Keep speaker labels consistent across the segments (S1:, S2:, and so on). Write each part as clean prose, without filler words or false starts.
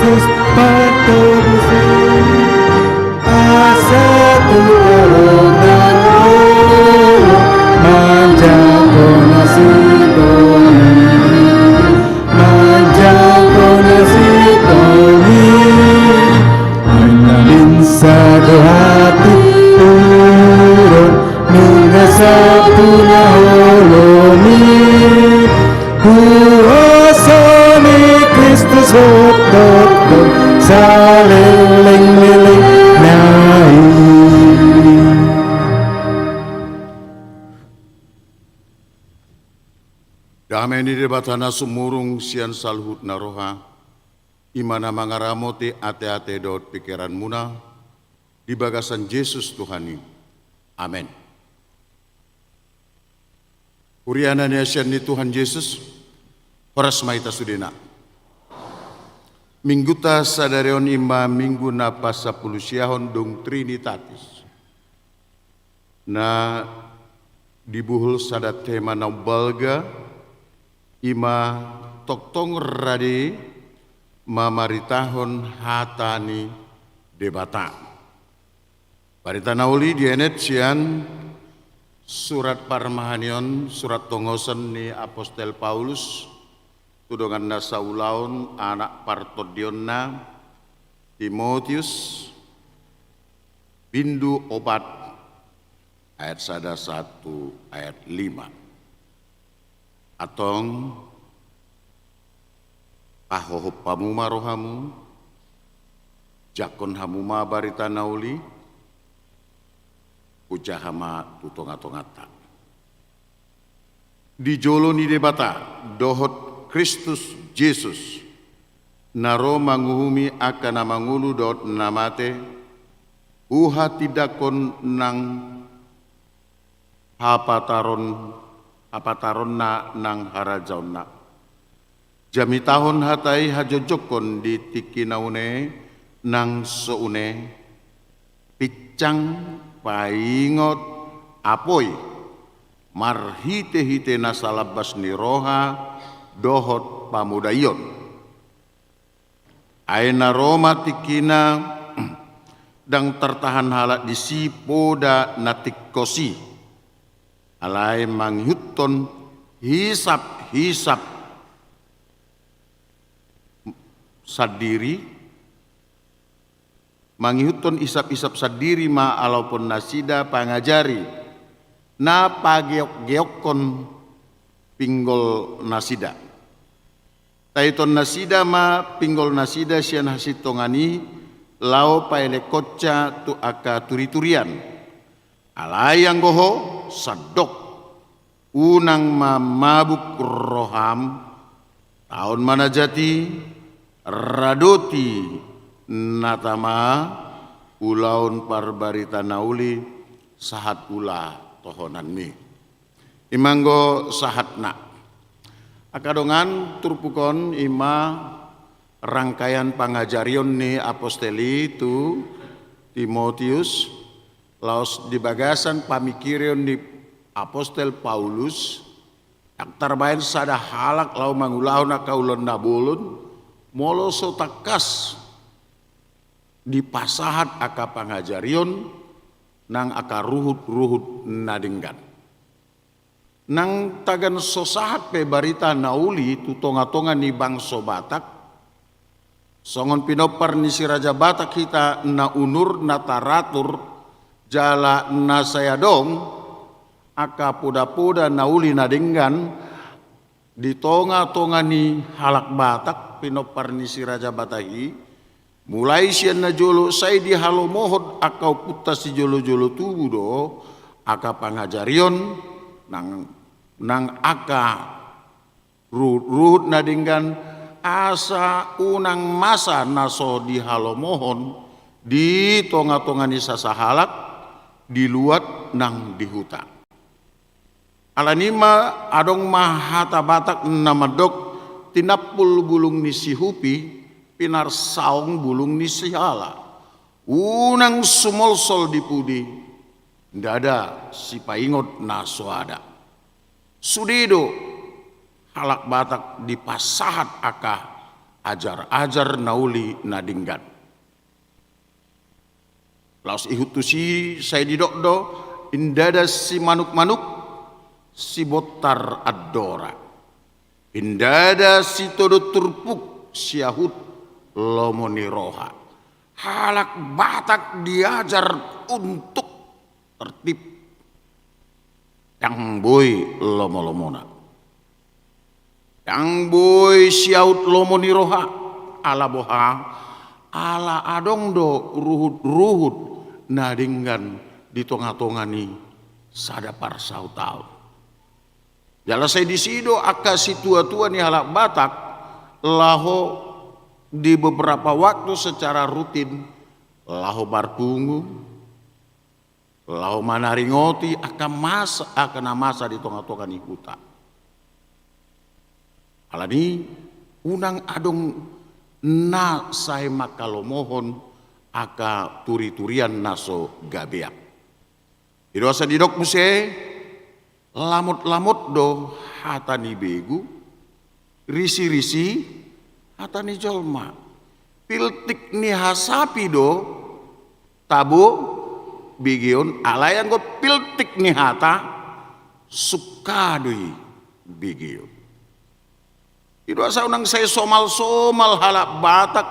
S1: Kristus patobus asa tukaronan olo manjago nasiboni Ainamin sa hati turun nunga sa punaholomi Kuasa ni Kristus otot sa liling-liling nai
S2: Damai ni debatana sumurung sian salhut naroha, imana mangaramote ate-ate dot pikiran muna, di bagasan Yesus Tuhani. Amin. Uriana ni asian ni Tuhan Yesus, horas maita sudena. Mingguta sadarion ima minggu na pasapulusiahon dong Trinitatis. Na dibuhul sadat tema naubalga, ima toktong radi mamaritahon hatani debata. Barita nauli dienet sian surat parmahanion surat tongosan ni Apostel Paulus tudongan na Saulaun anak partodionna Timotius bindu obat ayat 1 ayat 5. Atong pahohop pamuma rohamu, jakon hamuma barita nauli, pujahama tutonga-tongata. Di jolo ni debata, dohot Kristus Yesus, naro manguhumi akan mangulu dot namate, uha tidakon nang apataron na nang harajaon na. Jami tahun hatai hajojokon di tikinaune nang soune picang paingot apoy marhite-hite nasalabas ni roha dohot pamudayon. Aina Roma tikina dang tertahan halak di sipoda natikosi. Alai manghuton hisap sadiri manghuton isap-isap sadiri ma alaupun nasida pangajari na pageok-geokon pinggol nasida taiton nasida ma pinggol nasida sian hasitongani lao paele kocca tu aka turi-turian alai yang goho sadok unang mamabuk roham tahun mana jati radoti natama ulaun parbarita nauli sahat ula tohonan mi imanggo sahatna akadongan turpukon ima rangkaian pangajarion ni aposteli tu Timotius laos di bagasan pamikirion di Apostel Paulus yang terbain sada halak lau mangulahun akaulon nabulun molo sotakas di pasahat aka pangajarion nang aka ruhut nadinggan nang tagan sosahat pe barita nauli tutonga-tonga ni bangso Batak songon pinopar ni si Raja Batak kita na unur na taratur jala na sayadong aka puda-puda nauli nadinggan di tonga-tonga ni halak Batak pinopar ni si Raja Batahi mulai sian na jolo say di halo mohod akau puta si jolo-jolo tubuh do aka pangajarion nang aka ruhut nadinggan asa unang masa naso di halo mohon di tonga-tonga ni sasahalak diluat nang di hutan. Alanima adong mahata Batak namadok tinapul bulung ni si hupi pinar saung bulung ni si hala unang sumolsol di pudi ndada si paingot na soada sudido halak Batak di pasahat aka ajar-ajar nauli nadinggan. Laos ihutusi saya didokdo indada si manuk-manuk si botar adora. Indada si todo turpuk si ahut lomoni roha. Halak Batak diajar untuk tertib. Yang boy lomo-lomona. Yang boy si ahut lomoni roha. Ala boha. Ala adong do ruhut-ruhut nadinggan di tonga-tongani sadapar sautau. Jala saya disido aka si tua-tua ni halak Batak laho di beberapa waktu secara rutin laho barpungu laho manaringoti akan masa di tonga-tongani huta. Alani unang adong na saya makalomohon aka turi-turian naso gabeak. Idosa didok muse lamut-lamut do hatani begu, risi-risi hatani jolma. Piltik ni hasapi do tabu bigion alayan go piltik ni hata sukadui bigion. Ido asa unang saya somal-somal halak Batak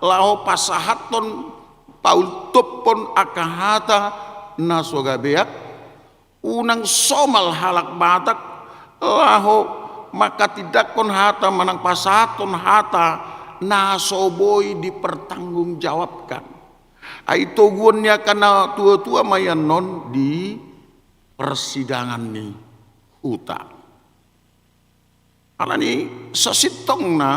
S2: laho pasahaton paul topon akahata nasoga beak unang somal halak Batak laho maka tidak kon hata manang pasahaton hata nasoboi dipertanggungjawabkan. Aito guonnya karena tua-tua mayan non di persidangan ni huta. Alani sesitong na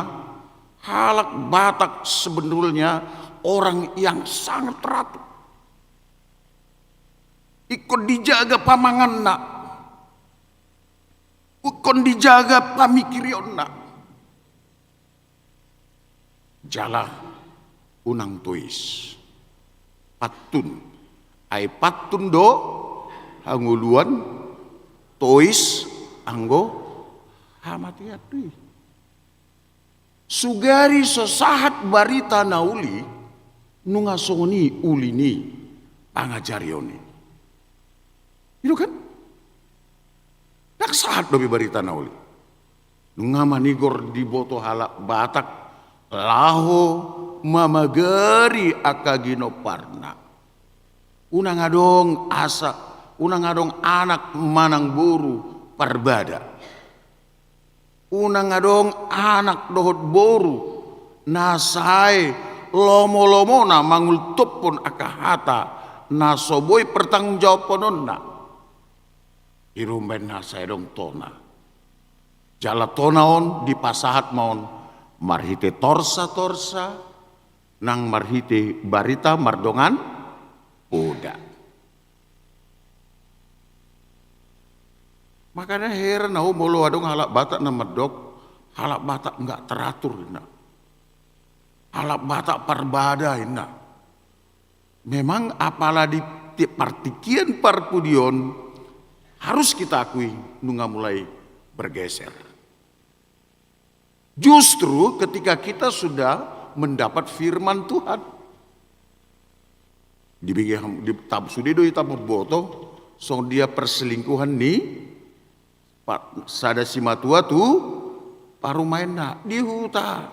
S2: halak Batak sebenarnya orang yang sangat teratur. Ikut dijaga pamangan nak, ikut dijaga pamikirion nak. Jala unang tuis, patun, ai patun do hanguluan, tuis anggo hamati atui. Sugari sesahat barita nauli nungasoni ulini pangajarioni. Itu kan? Nak sahat dobi barita nauli. Nungamanigor di boto halak Batak laho mamagari akagino parna. Unang adong asa, unang adong anak manang buru parbada. Unang adong anak dohot boru nasai lomo-lomo na mangul topon akahata nasoboy pertanggungjawab pononna. Irumben nasai dong tona. Jala tonaon di pasahat maon marhite torsa-torsa nang marhite barita mardongan oda. Makanya heran aku bolo adong halak Batak na medok, halak Batak enggak teratur ina. Halak Batak parbada ina. Memang apalah di partikian parpudion harus kita akui nunga mulai bergeser. Justru ketika kita sudah mendapat firman Tuhan, di sudido ita boto, so dia perselingkuhan nih, sada si matua tu paru main na di huta,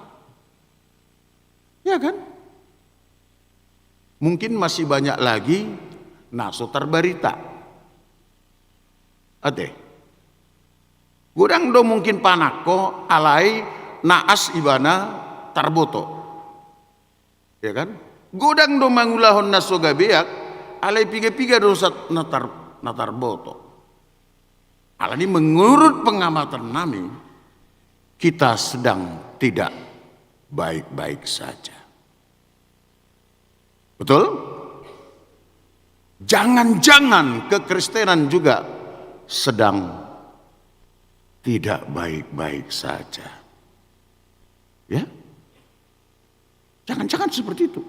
S2: ya kan? Mungkin masih banyak lagi naso terbarita. Ade, gudang do mungkin panako alai naas ibana tarboto, ya kan? Gudang do mangulahon nasoga beak alai piga-piga do sat natar boto. Alani menurut pengamatan nami kita sedang tidak baik-baik saja. Betul? Jangan-jangan kekristenan juga sedang tidak baik-baik saja. Ya? Jangan-jangan seperti itu.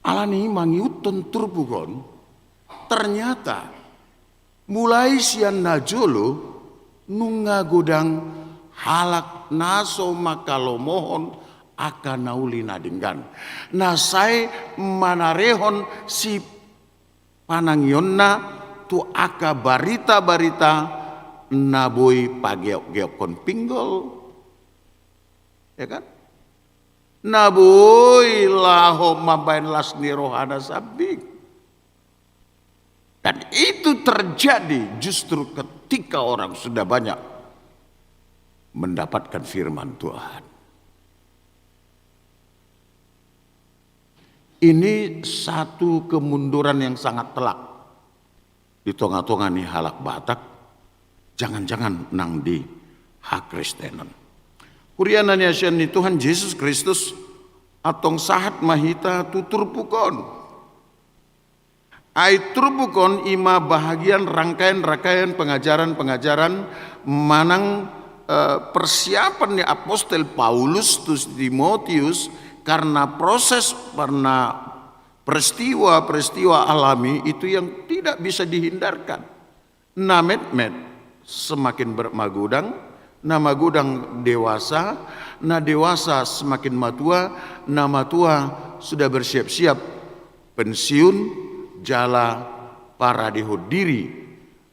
S2: Alani mangiuton turbugon, ternyata mulai sian najolo nunga godang halak naso makalomohon aka nauli nadinggan. Nasai manarehon si panangionna tu aka barita-barita naboi pageok-geokon pinggol. Ya kan? Naboi laho mabain lasni rohana sabik. Dan itu terjadi justru ketika orang sudah banyak mendapatkan firman Tuhan. Ini satu kemunduran yang sangat telak. Di tengah-tengah nih halak Batak, jangan-jangan nang di hak Kristenan. Kurianan yasian ni Tuhan Yesus Kristus atong sahat mahita tutur pukon. Ai turbukon ima bahagian rangkaian pengajaran-pengajaran manang persiapan ni apostol Paulus tus Timotius karena peristiwa alami itu yang tidak bisa dihindarkan. Namet semakin bermagudang, nama gudang dewasa, na dewasa semakin matua, na matua sudah bersiap-siap pensiun jala para dihudiri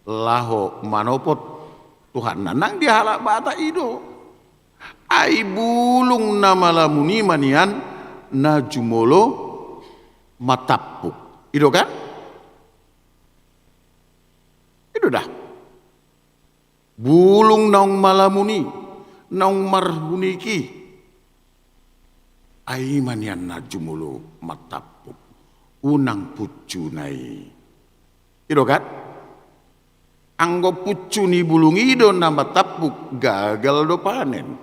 S2: laho manopot Tuhan nanang di halak bata ido ai bulung nama lamuni manian na jumolo matapuk ido kan itu dah bulung naung malamuni naung marhuniki ai manian na jumolo matapuk unang pucu nai. Itu kan? Anggo pucu ni bulung ido nambah tapuk gagal do panen.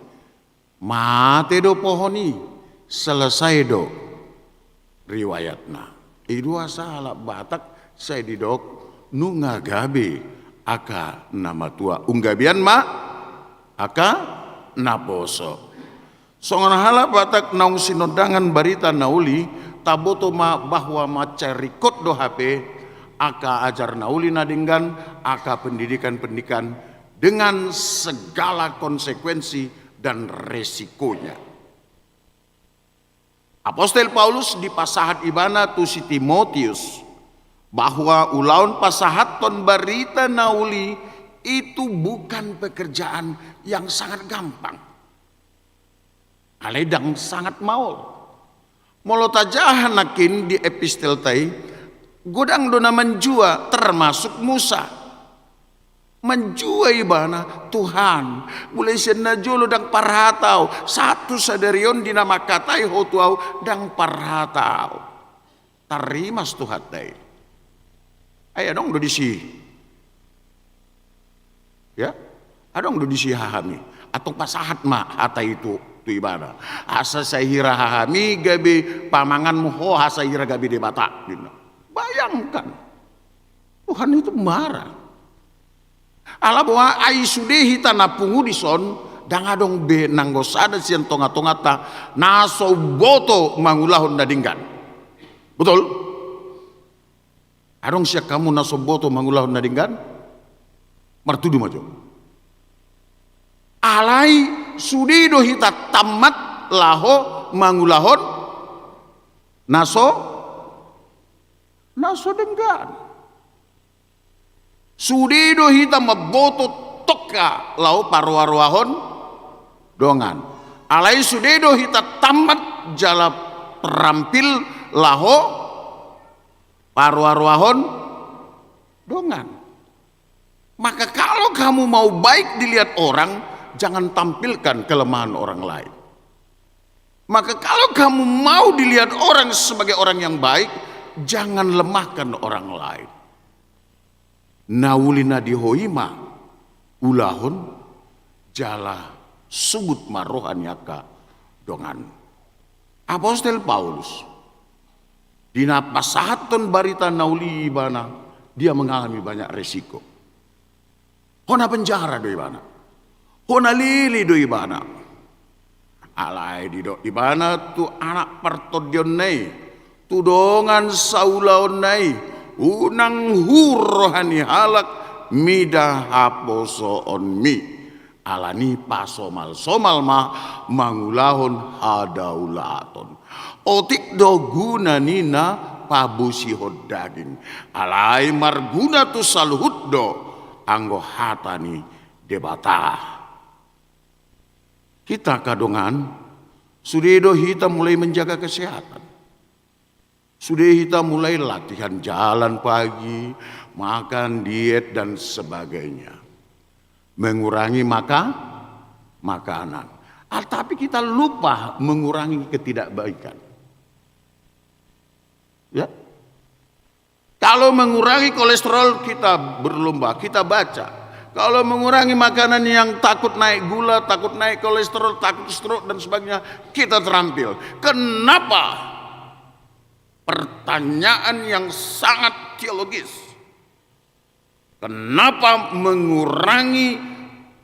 S2: Mate do pohoni selesai do riwayatna. Itu asal Batak saya didok nu ngagabe aka nama tua unggabian ma aka naposo. Songon hala Batak naung sinodangan barita nauli taboto ma bahwa macarikot do HP aka ajar nauli nadinggan aka pendidikan dengan segala konsekuensi dan resikonya. Apostol Paulus di pasahat ibana tu si Timotius bahwa ulaun pasahaton barita nauli itu bukan pekerjaan yang sangat gampang. Aledang sangat maul. Molotajah nakin di epistel tai godang dona menjua termasuk Musa menjua ibana Tuhan mulai sena jolo dang parhatau satu sadarion dinama katai hotuau dang parhatau tarimas Tuhan tai aya dong do disi ya adong do disi hahami atau pasahat ma hata itu ibada asa sahira hahami gabi pamanganmu ho asa hira gabi de Batak. Bayangkan Tuhan itu marah. Ala bahwa ai sudehi tanah pungudison dangadong be nanggosada sian tonga-tonga ta naso boto mangulahon dadinggan. Betul? Adong siya kamu naso boto mangulahon dadinggan? Martudu majo. Alai sudido hita tamat laho mangulahon naso denggan sudido hita maboto toka laho parwaruahon dongan alai sudido hita tamat jala perampil laho parwaruahon dongan. Maka kalau kamu mau baik dilihat orang, jangan tampilkan kelemahan orang lain. Maka kalau kamu mau dilihat orang sebagai orang yang baik, jangan lemahkan orang lain. Naulina dihoima ulahun jala subut marohan yaka dongan. Apostol Paulus dina pasahaton barita nauli ibana dia mengalami banyak resiko. Hona penjara do ibana. Hona lili do ibana. Alai di do ibana tu anak pertodion nei. Tudongan saulaon nei. Unang hurohani halak mida haposo on mi. alani pasomal somal mah mangulahon hadaulaton. Otik do guna nina pabusihod daging. Alai marguna tu saluhuddo anggo hatani debata. Kita kadongan sudah kita mulai menjaga kesehatan. Sudah kita mulai latihan jalan pagi, makan diet dan sebagainya. Mengurangi makanan. Tapi kita lupa mengurangi ketidakbaikan. Ya. Kalau mengurangi kolesterol kita berlomba, kita baca. Kalau mengurangi makanan yang takut naik gula, takut naik kolesterol, takut stroke dan sebagainya, kita terampil. Kenapa? Pertanyaan yang sangat teologis. Kenapa mengurangi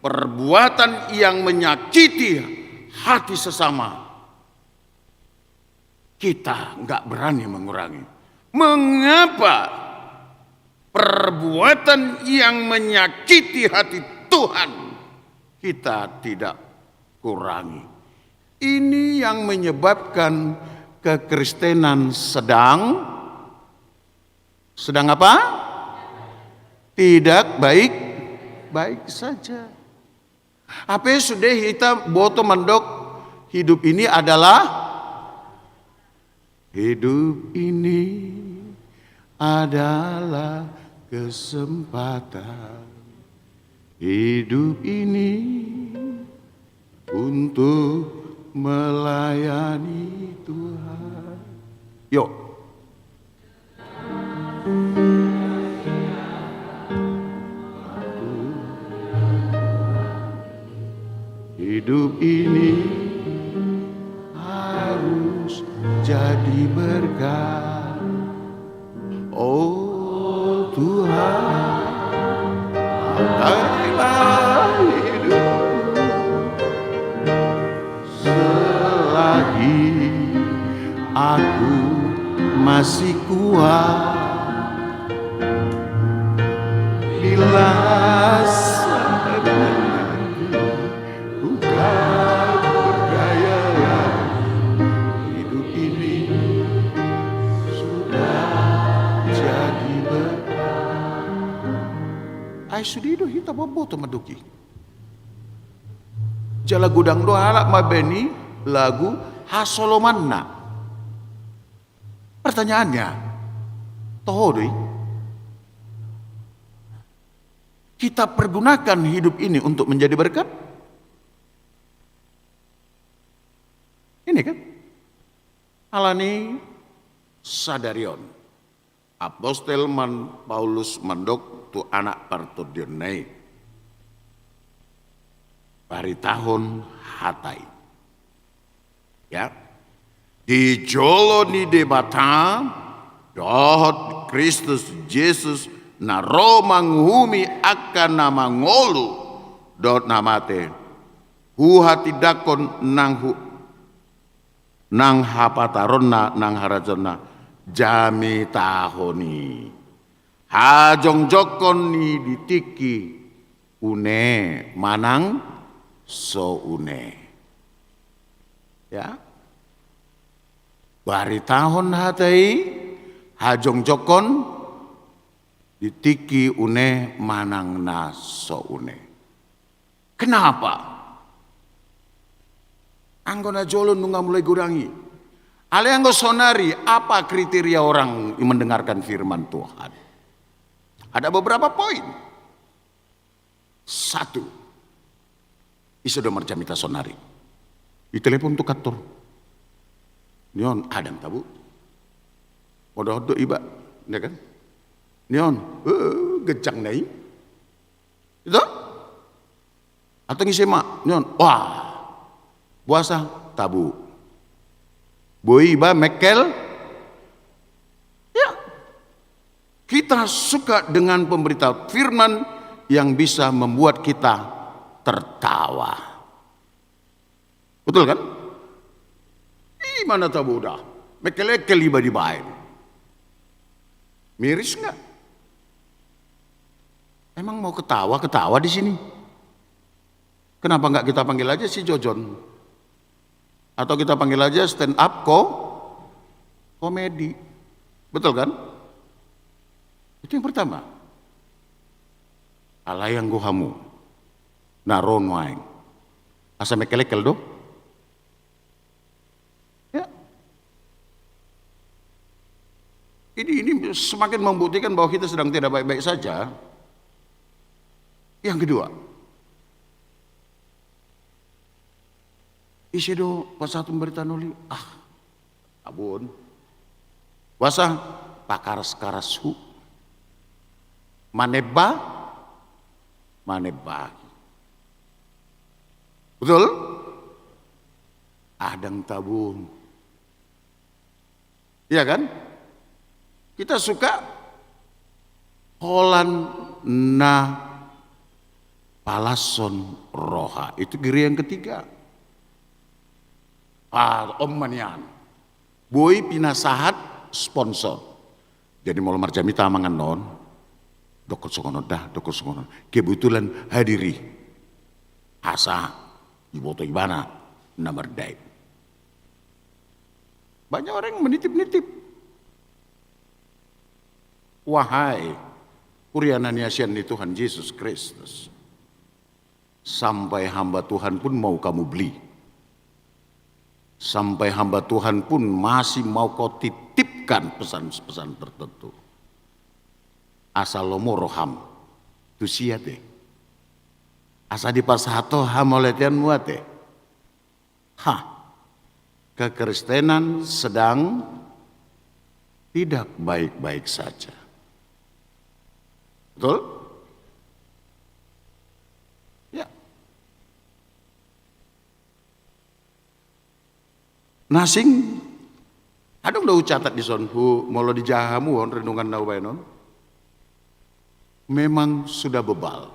S2: perbuatan yang menyakiti hati sesama? Kita nggak berani mengurangi. Mengapa perbuatan yang menyakiti hati Tuhan kita tidak kurangi? Ini yang menyebabkan kekristenan sedang apa? Tidak baik saja. Apa sudah kita boto mendok hidup ini adalah kesempatan. Hidup ini untuk melayani Tuhan. Yuk. Hidup ini harus jadi berkat. Oh Tuhan, pakailah hidup selagi aku masih kuat. Bila saatnya bukan berdaya, hidup ini sudah jadi berkat. Ay sudido hita boboto maduki. Jala gudang doa alak mabeni lagu hasolomanna. Pertanyaannya, tohodoi, kita pergunakan hidup ini untuk menjadi berkat? Ini kan? Alani sadarion. Apostel Paulus mendok tu anak partudionai. Bari tahun hatai. Ya. Di jolo ni debata dohot Kristus Yesus na romang humi akan nama ngolu dot namate hu hati dakon nang hapataronna nang harajonna jami tahoni hajong jokon ni ditiki une manang so une. Ya. Bari tahun hatai hajong jokon ditiki une manang na so une. Kenapa? Anggona jolon nunga mulai gurangi. Ale anggo sonari apa kriteria orang yang mendengarkan firman Tuhan? Ada beberapa poin. Satu, iso do marjamita sonari. Di telepon tu kantor. Nyon adam tabu. Odo iba, ya kan? Nyon, gejang nai. Itu? Atau ngisema, nyon, wah, puasa tabu. Boy iba mekel. Ya. Kita suka dengan pemberitahuan firman yang bisa membuat kita tertawa. Betul kan? Mana tahu dah, mekel-ekel iba di bain. Miris nggak? Emang mau ketawa di sini? Kenapa nggak kita panggil aja si Jojon? Atau kita panggil aja stand up komedi. Betul kan? Itu yang pertama. Alayang gohamu. Naron waing. Asa mekelekel do. Ya. Ini semakin membuktikan bahwa kita sedang tidak baik-baik saja. Yang kedua, Isedo pasatu berita nuli abun wasa pakaras-karasu maneba betul adang tabun, iya kan? Kita suka holan na palason roha, itu giri yang ketiga. Om manian, boy pinasahat sponsor. Jadi mau lemar jamita mangan non, dokter songono. Kebetulan hadiri, asa iboto ibana nomor dai. Banyak orang yang menitip-nitip. Wahai Urianan Yasian di Tuhan Yesus Kristus, sampai hamba Tuhan pun mau kamu beli. Sampai hamba Tuhan pun masih mau kau titipkan pesan-pesan tertentu. Asal lomo roham tu siate. Asa di pasato hamoletian muate. Kekristenan sedang tidak baik-baik saja. Betul? Ya. Nasing, adong daw catat di sonhu, molo di jahamu on renungan daw non. Memang sudah bebal,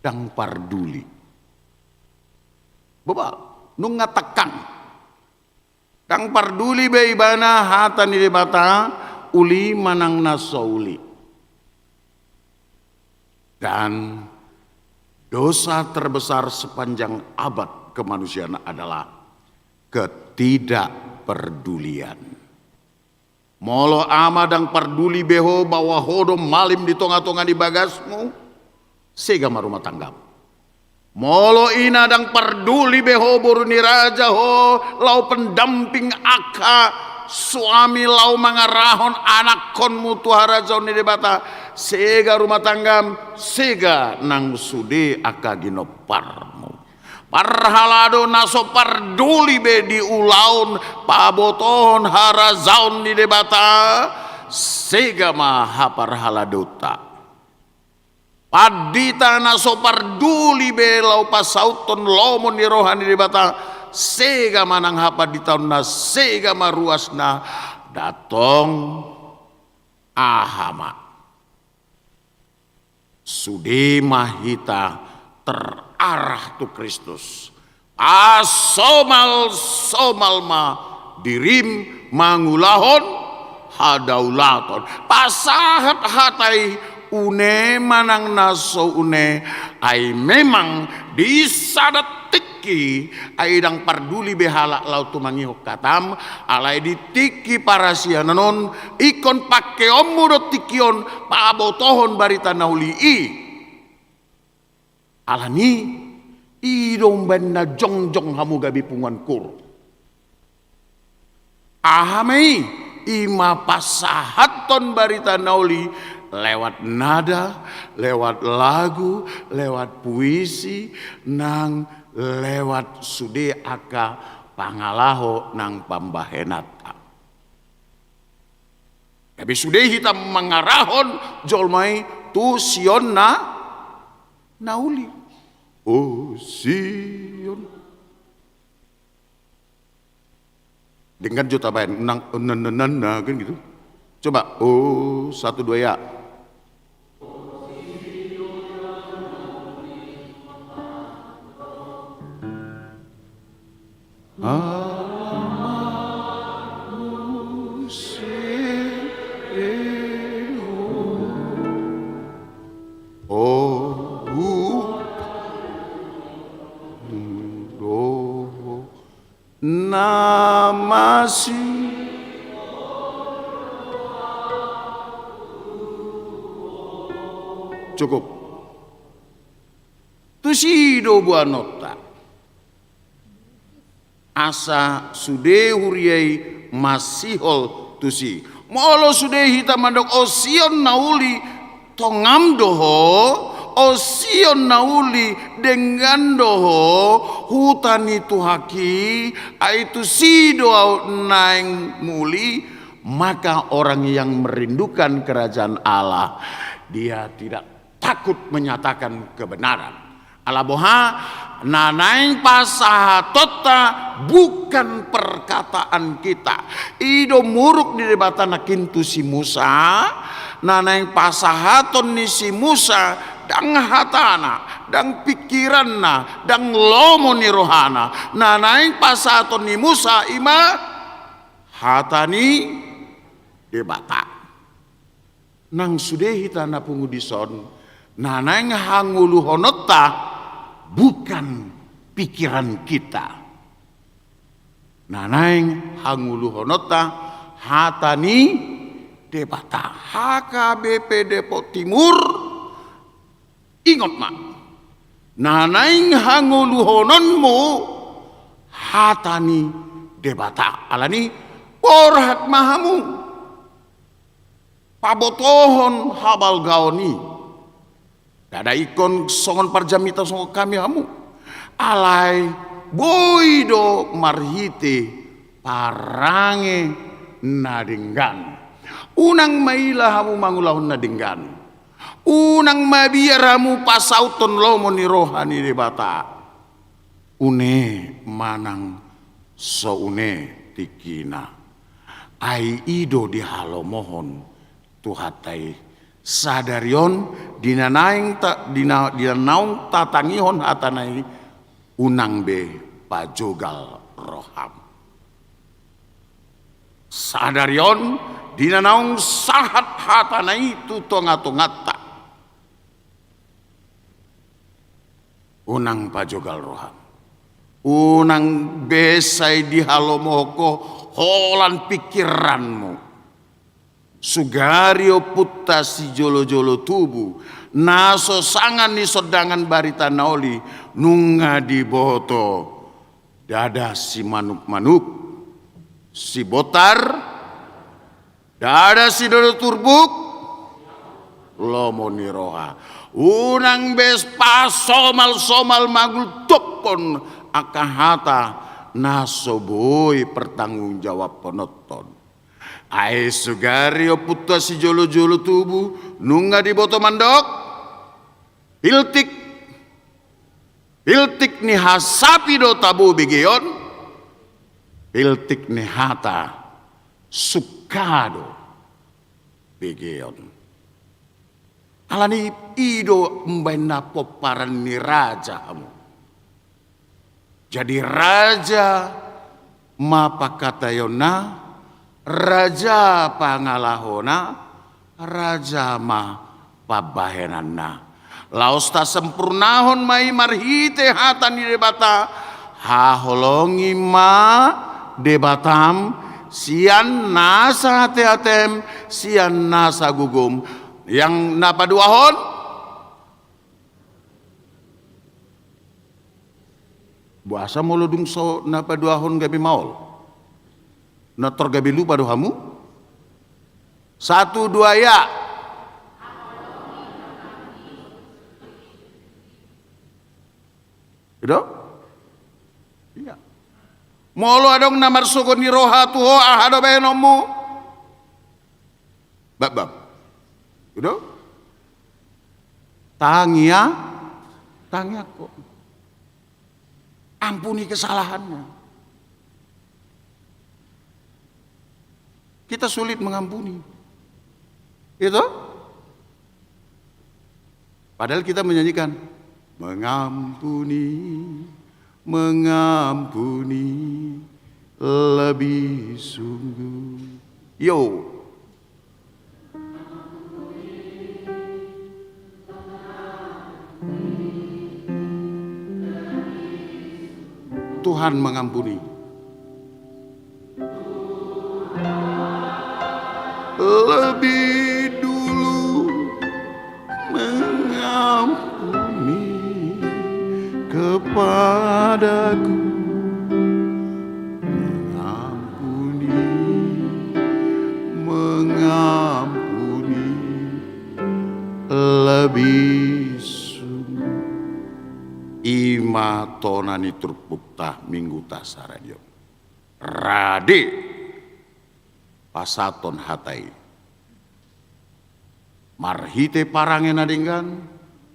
S2: dang parduli. Bebal, nung ngatakang, dang parduli be ibana hata ni debata uli manang nasauli. Dan dosa terbesar sepanjang abad kemanusiaan adalah ketidakpedulian. Molo amadang parduli beho bawa hodom malim di tonga-tonga di bagasmu, sega marumah tanggam. Molo ina dang parduli beho boruni raja ho, lau pendamping aka, suami lau mangarahon anak konmu tuhara jaun di debata, sega rumah tanggam, sega nang sude aka ginoparmu. Parhalado naso parduli be di ulaun paboton harazaun di debata sega maha parhaladota padita naso parduli be lau pasauton lomon di rohani debata sega manang hapa di tahun na sega maruasna datong ahama sude mahita terarah tu Kristus. Somal ma dirim mangulahon hadaulaton. Pasahat hatai une manang naso une ai memang disadatiki ai dang parduli behala lau tumangihok katam alai ditiki parasiananon ikon pake omudot tikion paabotohon barita naulii alani idong benda jongjong hamu gabi pungan kur ahamei ima pasahaton barita nauli lewat nada, lewat lagu, lewat puisi, nang lewat sude aka pangalaho nang pambahenata. Tapi sude hitam mengarahon jolmai tu sion nauli. Oh Sion. Dengan juta bayan nang kan gitu. Coba oh 1 2 ya. masih. Cukup. Tusido buah nota. Asa sude huriai masihol tusi. Molo sude hita mandok osion nauli tongam doho. Osion nauli dengan doho hutan itu haki aitu sido naing muli, maka orang yang merindukan kerajaan Allah dia tidak takut menyatakan kebenaran. Allah boha nanaing pasaha tota bukan perkataan kita. Ido muruk di debatana kintu si Musa, nanaing pasahaton ni si Musa dang hatana, dang pikiranna, dang lomo ni rohana. Nanaing pasahaton ni Musa ima hatani debata. Nang sudehi tanah pungudison, nanaing hangulu honota bukan pikiran kita. Nanaing hangulu honota hatani debata. HKBP Depok Timur ingot mak. Nanaing hangulu hononmu hatani debata. Alani orhat mahamu. Pabotohon habal gaoni. Dada ikon songon parjamita songon kami hamu. Alai boido marhite parange nadinggan. Unang maila hamu mangulahun nadinggan. Unang mabiar hamu pasauton lomo ni rohani debata. Une manang so une tikina. Ai ido di halo mohon tuhatai sadarion dinanaing dinanaung tatangihon hatanai unang be pajogal roham. Sadarion dinanaung sahat hatanai tutonga-tongata unang pajogal roham. Unang besai di halomoko holan pikiranmu. Sugario putta si jolo-jolo tubuh naso sangan ni sodangan barita naoli nunga di boto dada si manuk-manuk si botar dada si dodo turbuk lomo ni roha unang bes somal magul topon akahata naso boy pertanggung jawab penonton. Ai sugario putta si jolo-jolo tubuh nunga di boto mandok piltik ni hasapi do tabu begeon piltik ni hata sukado begeon. Alani ido mbaina poparan ni raja hamu. Jadi raja mapa kata yona raja pangalahona, raja ma pabahenanna. Laos ta sempurnahon mai marhite hatan di debata, haholongi ma debatam, sian nasa hati-hatem, sian nasa gugum. Yang napa duahon? Buasa molodung so napa duahon gabi maol. Nator gabi lupa dohamu. 1, 2 ya. Gitu? Iya. Molo adong namar sukun ni roha tuho ahado bayanomu. Bab. Gitu? Tangi aku. Ampuni kesalahannya. Kita sulit mengampuni. Itu? Padahal kita menyanyikan mengampuni, mengampuni lebih sungguh. Yo. Tuhan mengampuni. lebih dulu mengampuni kepadaku, mengampuni lebih sungguh. Ima tonani turpukta minggu tasaradio rade pasaton hatai marhite parange nadinggan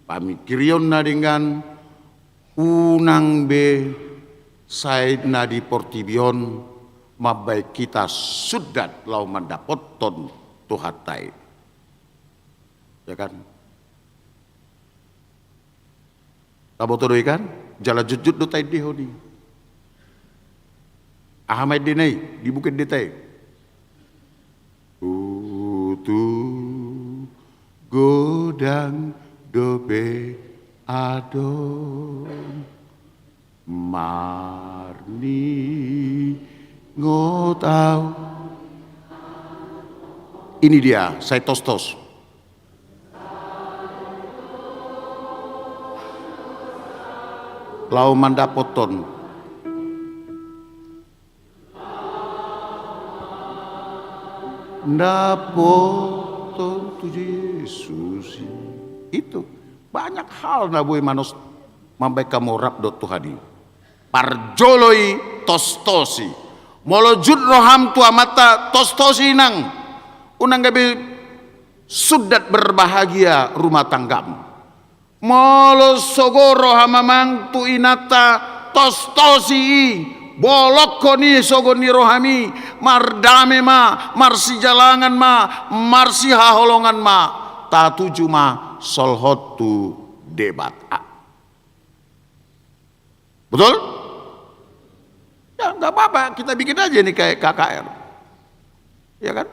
S2: pamikirion nadinggan unang be said nadi portibion mabai kita sudat lau mandapoton tuhatai, ya kan? Tabotodo ikan jala jujut do tai dihodi ahamai dinai di bukit ditai utu godang dobe adon marni ngotau. Ini dia, saya tos-tos. Lau mandapoton. Ndapoton tu Yesus. Itu banyak hal nabui manos mambai kamu rap dot Tuhani. Parjoloi tostosi. Molojud roham tua mata tostosi nang unang gabi sudat berbahagia rumah tanggam. Molo sogoro hamamang tu inata tostosi bolok koni sogoni rohami mardame ma marsi jalangan ma marsi haholongan ma tatuju ma solhotu debat. Betul? Ya nggak apa-apa, kita bikin aja nih kayak KKR, ya kan?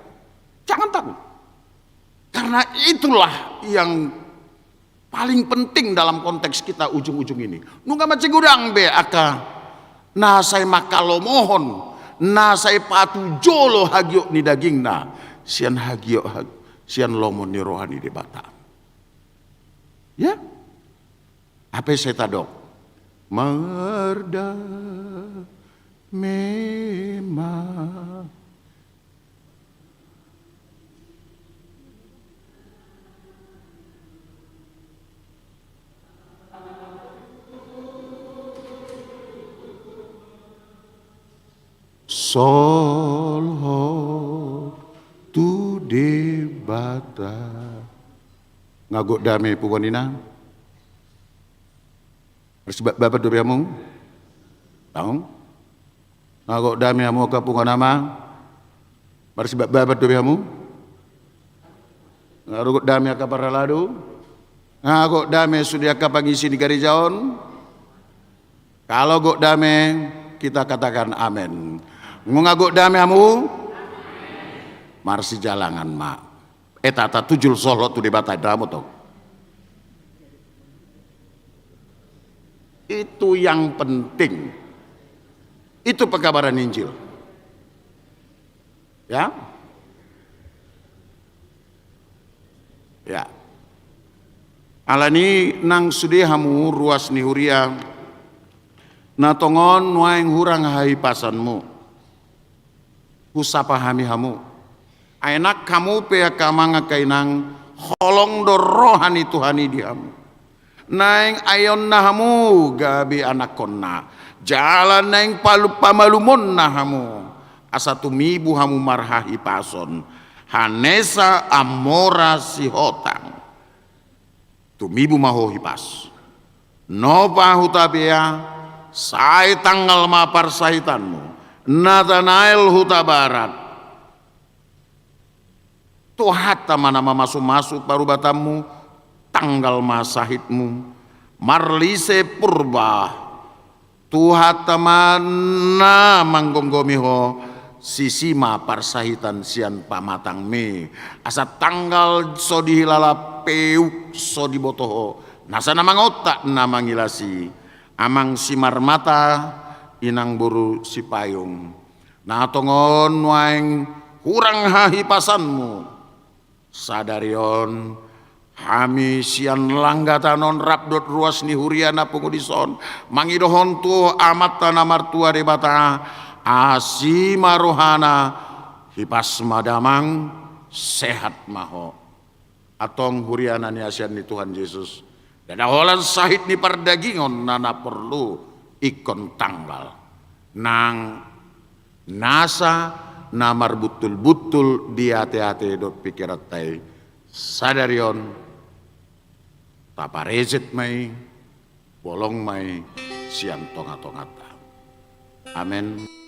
S2: Jangan takut, karena itulah yang paling penting dalam konteks kita ujung-ujung ini. Nungga macam gudang be aka, na saya makalo mohon, na saya patu jolo hagiok ni daging na, sian hagiok sian lomon ni rohani di bata. Ya, apa saya tadok? Merda memang solho tu debata ngagok damai pugonina bersebab babat dobiamu tahu ngagok damai amu kapungan nama bersebab babat dobiamu ngagok damai akaparaladu ngagok damai sudia kapangisi di garijaon. Kalau gok damai kita katakan amin. Ngagok damai amu marsi jalangan ma tata tujul solo tu debatai damu toh. Itu yang penting. Itu pekabaran Injil. Ya. Ya. Alani nang sudehamu ruas ni huria na tongon nuaing hurang hai pasanmu. Husapahami hamu. Enak kamu pe kamanga kainang holong do rohani Tuhani dihamu. Naing ayon nahamu gabi anak konna jalan naing palu pamalumon nahamu asatu mibu hamu marhahi pason hanesa amora si hotang tumibu maho hipas nopa hutabia sai tanggal mapar saitanmu Nathanael huta barat tuhatta mana masuk parubatamu tanggal masahitmu marlise purba tuhatta mana manggonggomiho sisima parsahitan sian pamatang me asa tanggal so dihilala peuk so dibotoho nasa namang otak namang ilasi amang simar mata inang buru si payung na tongon waeng kurang hahipasanmu. Sadarion hami sian langgatanon rabdot ruas ni huriana pengudison mangidohon tu amat tanah martua debata asima rohana hipas madamang sehat maho atong huriana ni asian ni Tuhan Yesus dadaholan sahid ni pardagingon nana perlu ikon tanggal nang nasa namar betul-betul di hati-hati dot pikirat tay sadarion taparezet may bolong may siang tonga-tongata. Amen.